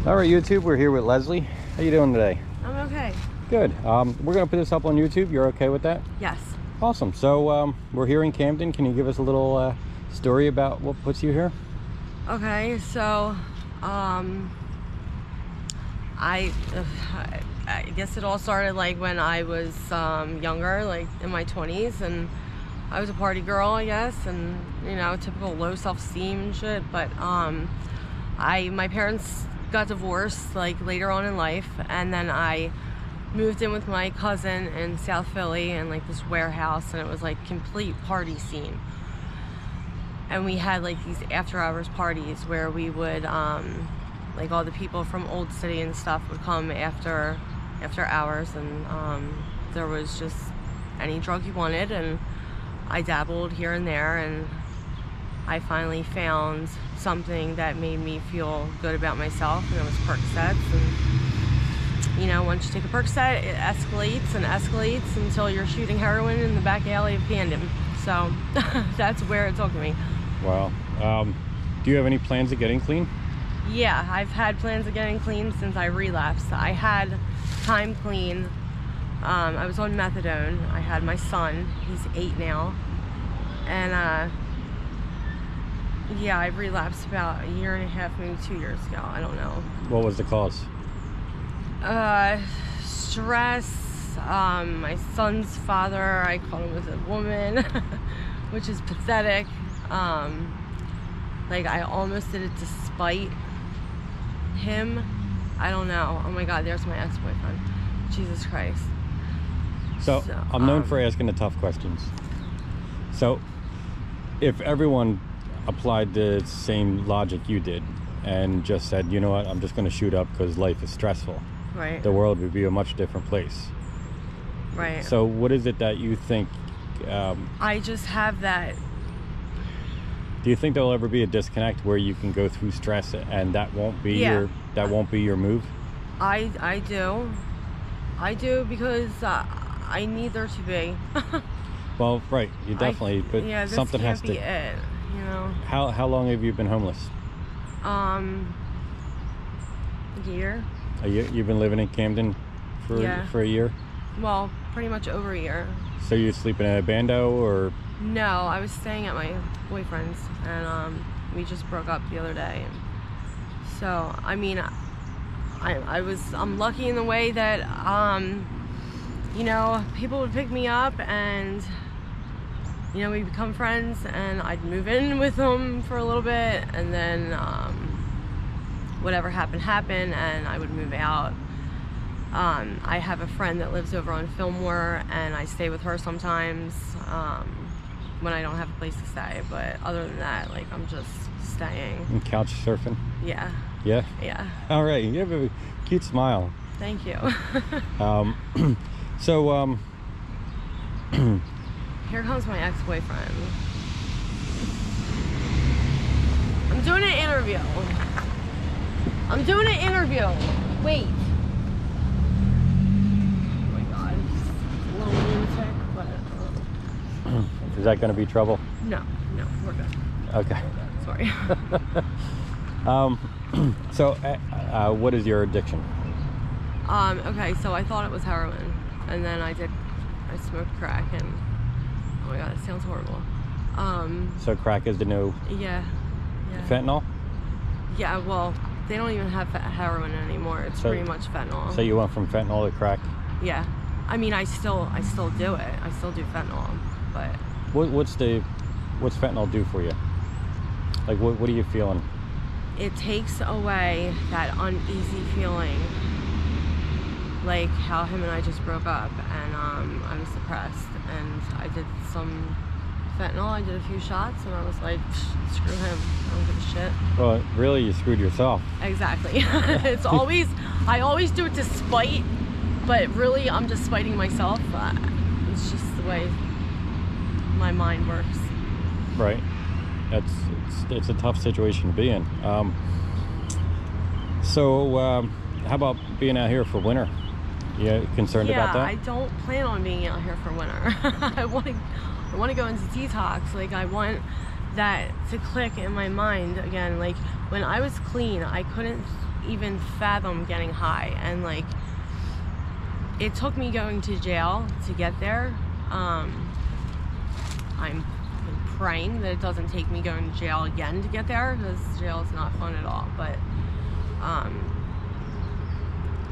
All right, YouTube, we're here with Leslie. How you doing today? I'm okay. Good. We're gonna put this up on YouTube. You're okay with that? Yes. Awesome. So we're here in Camden. Can you give us a little story about what puts you here? Okay, so I guess it all started like when I was younger, like in my 20s, and I was a party girl, I guess, and you know, typical low self-esteem and shit. But my parents got divorced like later on in life, and then I moved in with my cousin in South Philly in like this warehouse, and it was like complete party scene. And we had like these after hours parties where we would like all the people from Old City and stuff would come after hours, and there was just any drug you wanted, and I dabbled here and there, and I finally found something that made me feel good about myself, and it was Percocets. And you know, once you take a Percocet, it escalates and escalates until you're shooting heroin in the back alley of Camden. So that's where it took me. Wow. Do you have any plans of getting clean? Yeah, I've had plans of getting clean since I relapsed. I had time clean. I was on methadone. I had my son. He's 8 now. And yeah, I relapsed about a year and a half, maybe 2 years ago. I don't know. What was the cause? Stress. My son's father, I called him as a woman, which is pathetic. Like I almost did it to spite him. I don't know. Oh my God, there's my ex-boyfriend. Jesus Christ. So I'm known for asking the tough questions. So if everyone applied the same logic you did and just said, you know what, I'm just going to shoot up because life is stressful, right, the world would be a much different place. Right. So what is it that you think I just have that. Do you think there'll ever be a disconnect where you can go through stress and that won't be your move? I do because I need there to be. Well, right, you definitely, but yeah, this something can't has be to. It, you know. How long have you been homeless? A year. A year? You've been living in Camden for a year? Well, pretty much over a year. So you're sleeping in a bando, or? No, I was staying at my boyfriend's, and we just broke up the other day. And so I mean, I'm lucky in the way that you know, people would pick me up, and you know, we become friends, and I'd move in with them for a little bit, and then whatever happened, and I would move out. I have a friend that lives over on Fillmore, and I stay with her sometimes when I don't have a place to stay. But other than that, like, I'm just staying. And couch surfing? Yeah. Yeah? Yeah. All right. You have a cute smile. Thank you. So, here comes my ex-boyfriend. I'm doing an interview. Wait. Oh my God. It's a little lunatic, but... Is that going to be trouble? No, we're good. Okay. Sorry. So, what is your addiction? Okay, so I thought it was heroin, and then I smoked crack, and oh my God, it sounds horrible. So crack is the new... Yeah. Fentanyl? Yeah, well, they don't even have heroin anymore. It's pretty much fentanyl. So you went from fentanyl to crack? Yeah. I mean, I still do it. I still do fentanyl, but... What's fentanyl do for you? Like, what are you feeling? It takes away that uneasy feeling. Like how him and I just broke up, and I was depressed, and I did some fentanyl. I did a few shots, and I was like, screw him, I don't give a shit. Well, really, you screwed yourself. Exactly. I always do it to spite, but really I'm just spiting myself. It's just the way my mind works. Right. It's a tough situation to be in. So how about being out here for winter? You concerned about that? Yeah, I don't plan on being out here for winter. I want to go into detox. Like, I want that to click in my mind again. Like, when I was clean, I couldn't even fathom getting high. And like, it took me going to jail to get there. I'm praying that it doesn't take me going to jail again to get there, because jail is not fun at all. But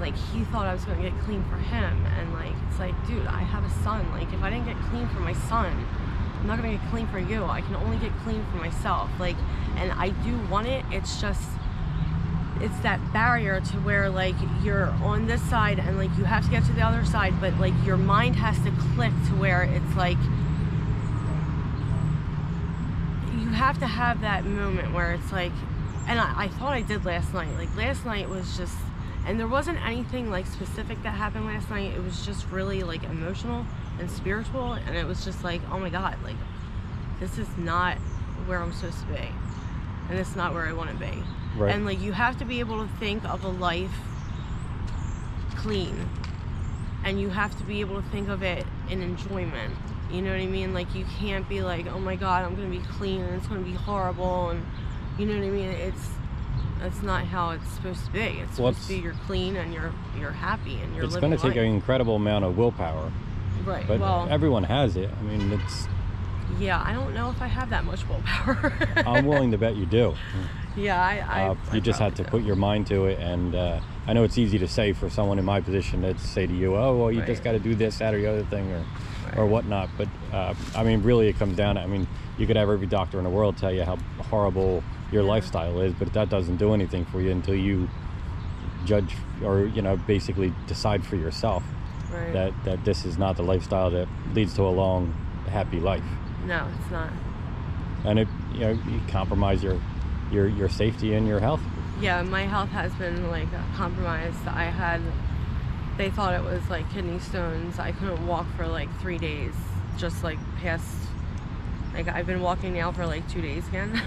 like, he thought I was going to get clean for him, and like, it's like, dude, I have a son. Like, if I didn't get clean for my son, I'm not going to get clean for you. I can only get clean for myself. Like, and I do want it. It's just, it's that barrier to where like you're on this side and like you have to get to the other side, but like your mind has to click to where it's like you have to have that moment where it's like, and I thought I did last night. Like, last night was just, and there wasn't anything like specific that happened last night. It was just really like emotional and spiritual, and it was just like, oh my God, like, this is not where I'm supposed to be, and it's not where I want to be. Right. And like, you have to be able to think of a life clean, and you have to be able to think of it in enjoyment. You know what I mean? Like, you can't be like, oh my God, I'm gonna be clean and it's gonna be horrible, and you know what I mean? That's not how it's supposed to be. It's supposed to be you're clean and you're happy and you're living life. It's going to take an incredible amount of willpower. Right. But well, everyone has it. I mean, it's... Yeah, I don't know if I have that much willpower. I'm willing to bet you do. Yeah, you just have to put your mind to it, and I know it's easy to say for someone in my position to say to you, oh, well, you just got to do this, that, or the other thing, or whatnot. But I mean, really, it comes down to, I mean, you could have every doctor in the world tell you how horrible your lifestyle is, but that doesn't do anything for you until you judge, or basically decide for yourself that this is not the lifestyle that leads to a long, happy life. No, it's not. And you compromise your safety and your health. Yeah, my health has been like compromised. They thought it was like kidney stones. I couldn't walk for like 3 days, just like past, like I've been walking now for like 2 days again.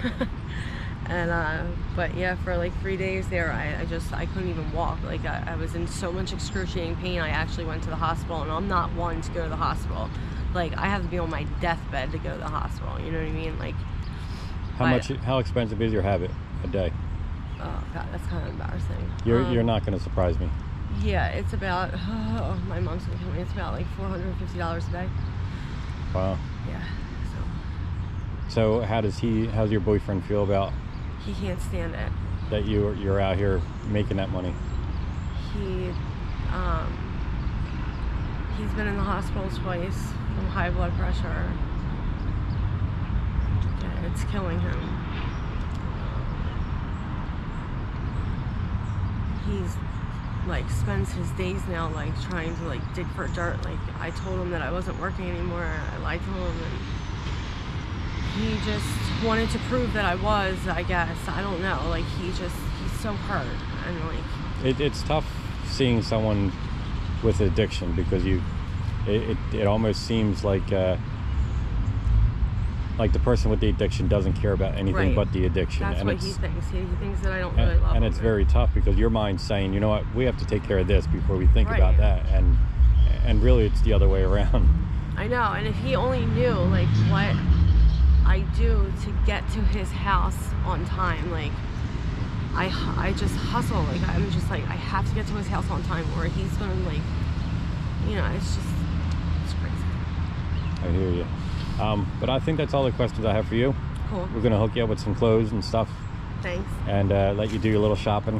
And but yeah, for like 3 days there, I couldn't even walk. Like I was in so much excruciating pain. I actually went to the hospital, and I'm not one to go to the hospital. Like, I have to be on my deathbed to go to the hospital. You know what I mean? Like, how expensive is your habit a day? Oh God, that's kind of embarrassing. You're not going to surprise me. Yeah, it's about, my mom's gonna kill me. It's about like $450 a day. Wow. Yeah. So how's your boyfriend feel about? He can't stand it. That you're out here making that money. He's been in the hospital twice from high blood pressure. Yeah, it's killing him. He's like spends his days now like trying to like dig for dirt. Like, I told him that I wasn't working anymore. I lied to him, and he just wanted to prove that I was, I guess. I don't know. Like, he's so hurt, and like it's tough seeing someone with addiction, because it almost seems like the person with the addiction doesn't care about anything but the addiction. That's and what he thinks. He thinks that I don't really love him. And it's very tough, because your mind's saying, you know what, we have to take care of this before we think about that. And really, it's the other way around. I know. And if he only knew like what I do to get to his house on time, like I just hustle. Like, I'm just like, I have to get to his house on time, or he's gonna like, it's crazy. I hear you. But I think that's all the questions I have for you. Cool. We're gonna hook you up with some clothes and stuff. Thanks. And let you do your little shopping.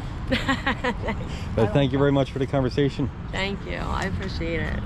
But thank you very much for the conversation. Thank you. I appreciate it.